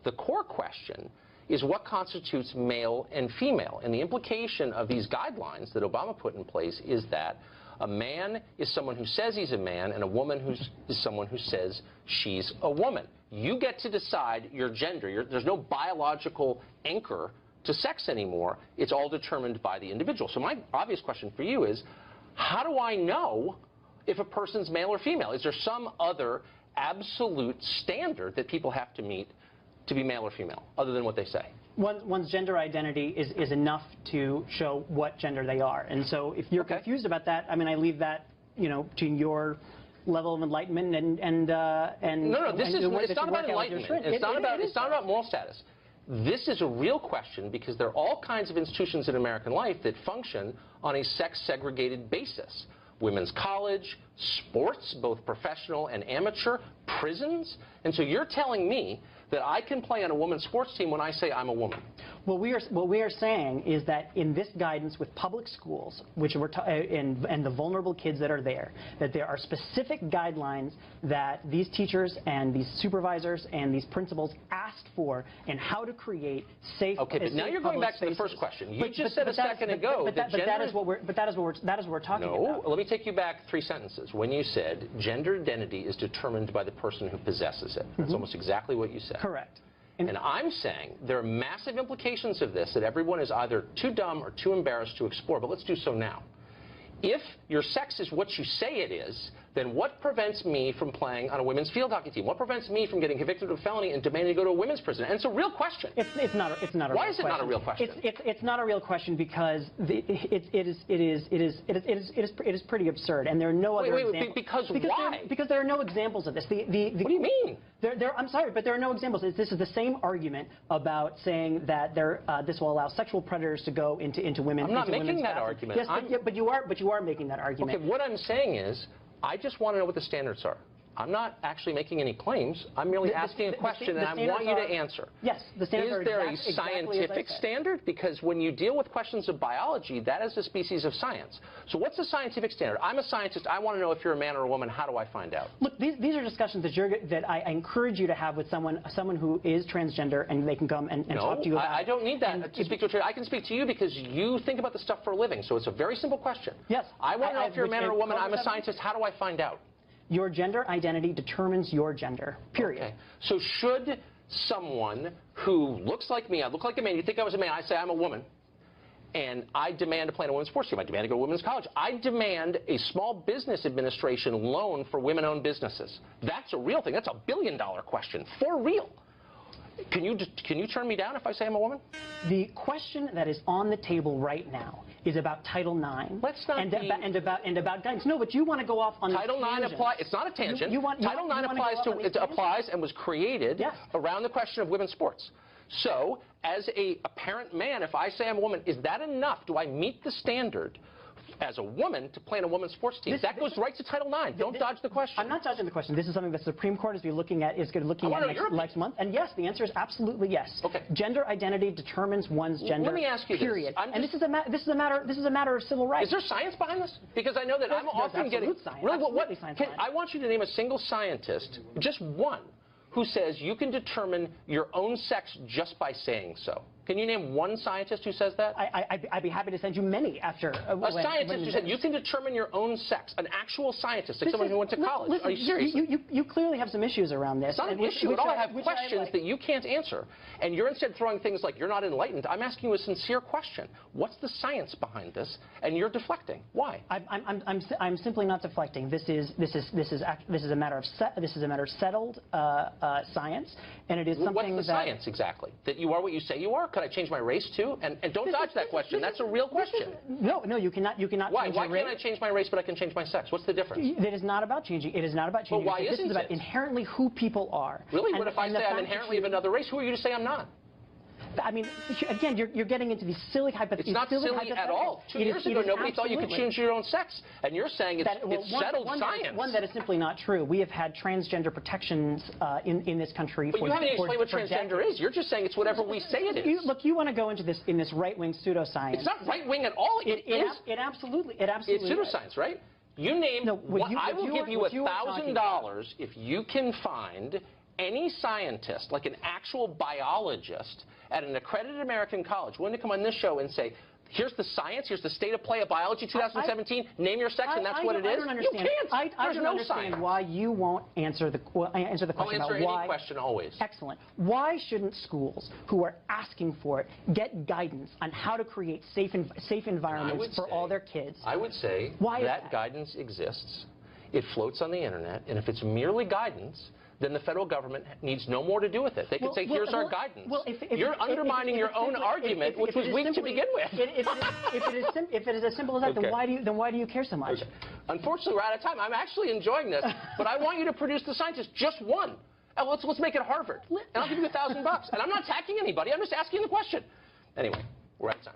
The core question is what constitutes male and female. And the implication of these guidelines that Obama put in place is that a man is someone who says he's a man, and a woman is someone who says she's a woman. You get to decide your gender. There's no biological anchor to sex anymore. It's all determined by the individual. So my obvious question for you is, how do I know if a person's male or female? Is there some other absolute standard that people have to meet to be male or female, other than what they say? One's gender identity is enough to show what gender they are. And so if you're confused about that, I mean, I leave that, you know, to your level of enlightenment and no, it's not about enlightenment. It's not about moral status. This is a real question because there are all kinds of institutions in American life that function on a sex-segregated basis. Women's college, sports, both professional and amateur, prisons. And so you're telling me that I can play on a women's sports team when I say I'm a woman. What we are saying is that in this guidance with public schools, which and the vulnerable kids that are there, that there are specific guidelines that these teachers and these supervisors and these principals asked for in how to create safe. Okay, but now you're going back to the first question. You just said a second ago that that is what we're talking about. No, let me take you back 3 sentences. When you said gender identity is determined by the person who possesses it. That's almost exactly what you said. Correct. And I'm saying there are massive implications of this that everyone is either too dumb or too embarrassed to explore, but let's do so now. If your sex is what you say it is, then what prevents me from playing on a women's field hockey team? What prevents me from getting convicted of a felony and demanding to go to a women's prison? And it's a real question. It's not a real question. Why is it not a real question? It's not a real question because it is pretty absurd, and there are no other examples. Because why? Because there are no examples of this. What do you mean? I'm sorry, but there are no examples. This is the same argument about saying that this will allow sexual predators to go into women. I'm not making that argument. Yes, but you are making that argument. Okay, what I'm saying is, I just want to know what the standards are. I'm not actually making any claims. I'm merely asking a question, and I want you to answer. Yes, the standards are Is there a scientific standard? Because when you deal with questions of biology, that is a species of science. So what's the scientific standard? I'm a scientist. I want to know if you're a man or a woman. How do I find out? Look, these are discussions that I encourage you to have with someone who is transgender, and they can come and talk to you about. I don't need that to speak to a I can speak to you because you think about this stuff for a living. So it's a very simple question. Yes. I want to know if you're a man or a woman. I'm a scientist. How do I find out? Your gender identity determines your gender, period. Okay. So should someone who looks like me, I look like a man, you think I was a man, I say I'm a woman, and I demand to play in a women's sports team, I demand to go to women's college, I demand a small business administration loan for women-owned businesses. That's a real thing. That's $1 billion question, for real. Can you turn me down if I say I'm a woman? The question that is on the table right now is about Title IX. Let's not and about guidance. No, but you want to go off on Title IX applies. It's not a tangent. Title IX applies and was created around the question of women's sports. So, as a apparent man, if I say I'm a woman, is that enough? Do I meet the standard as a woman to play in a women's sports team? That goes right to Title IX. Don't dodge the question. I'm not dodging the question. This is something the Supreme Court is going to be looking at next month. And yes, the answer is absolutely yes. Okay. Gender identity determines one's gender. Let me ask you period. this. And this is a matter of civil rights. Is there science behind this? Because I know that I'm often getting science. Really, science. I want you to name a single scientist, just one, who says you can determine your own sex just by saying so. Can you name one scientist who says that? I'd be happy to send you many after. A scientist who said you can determine your own sex. An actual scientist, like someone who went to college. Listen, are you serious? You clearly have some issues around this. It's not an issue at all. I have questions that you can't answer. And you're instead throwing things like you're not enlightened. I'm asking you a sincere question. What's the science behind this? And you're deflecting. Why? I'm simply not deflecting. This is a matter of settled science, and it is something. What's the science exactly? That you are what you say you are? Could I change my race too? And don't dodge that question. That's a real question. No, you cannot. Why? Why can't I change my race, but I can change my sex? What's the difference? It is not about changing. It is not about changing. Well, why isn't it? This is about inherently who people are. Really? What if I say I'm inherently of another race? Who are you to say I'm not? I mean, again, you're getting into these silly hypotheticals. It's not silly at all. 2 years ago, nobody thought you could change your own sex. And you're saying it's settled science. One that is simply not true. We have had transgender protections in this country for decades. But you haven't explained what transgender is. You're just saying it's whatever we say it is. Look, you want to go into this in this right-wing pseudoscience. It's not right-wing at all. It absolutely It's pseudoscience, right? You name. I will give you $1,000 if you can find any scientist, like an actual biologist at an accredited American college, willing to come on this show and say, here's the science, here's the state of play of biology 2017, name your sex, and that's what it is? I don't understand. You can't. I There's don't no understand science. why you won't answer the question I'll answer about why. any question always. Excellent. Why shouldn't schools who are asking for it get guidance on how to create safe environments for all their kids? I would say that guidance exists. It floats on the internet, and if it's merely guidance, then the federal government needs no more to do with it. They can say, here's our guidance. You're undermining your own argument, which was weak to begin with. If it is as simple as that, then why do you care so much? Okay. Unfortunately, we're out of time. I'm actually enjoying this, but I want you to produce the scientist, just one. Let's make it Harvard, and I'll give you $1,000. And I'm not attacking anybody. I'm just asking the question. Anyway, we're out of time.